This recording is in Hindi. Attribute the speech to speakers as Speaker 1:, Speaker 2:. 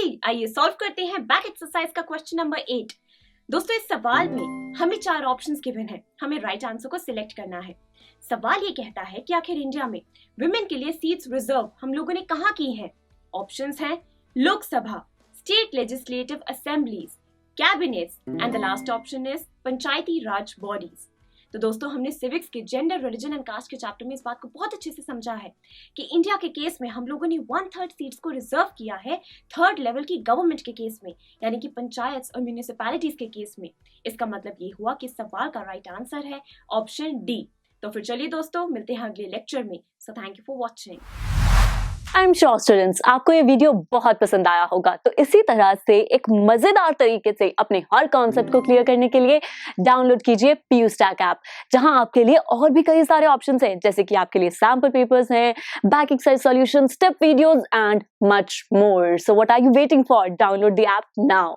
Speaker 1: जी आइए सॉल्व करते हैं बैक एक्सरसाइज का क्वेश्चन नंबर 8। दोस्तों इस सवाल में हमें 4 ऑप्शंस गिवन है, हमें राइट आंसर को सिलेक्ट करना है। सवाल ये कहता है कि आखिर इंडिया में विमेन के लिए सीट्स रिजर्व हम लोगों ने कहाँ की हैं। ऑप्शंस हैं Lok Sabha, state legislative assemblies, cabinets and the last option is Panchayati Raj bodies. तो दोस्तों हमने सिविक्स के जेंडर, रिलीजन एंड कास्ट के चैप्टर में इस बात को बहुत अच्छे से समझा है कि इंडिया के केस में हम लोगों ने 1/3 सीट्स को रिजर्व किया है 3rd लेवल की गवर्नमेंट के केस में, यानी कि पंचायत और म्यूनिसिपैलिटीज के केस में। इसका मतलब ये हुआ कि सवाल का राइट आंसर है ऑप्शन डी। तो फिर चलिए दोस्तों मिलते हैं अगले लेक्चर में। So thank you for watching.
Speaker 2: I am sure students आपको ये वीडियो बहुत पसंद आया होगा। तो इसी तरह से एक मजेदार तरीके से अपने हर कॉन्सेप्ट को क्लियर करने के लिए डाउनलोड कीजिए PuStack ऐप, जहां आपके लिए और भी कई सारे ऑप्शंस हैं, जैसे कि आपके लिए सैंपल पेपर्स हैं, back exercise solutions, step videos and much more. So what are you waiting for? Download the app now.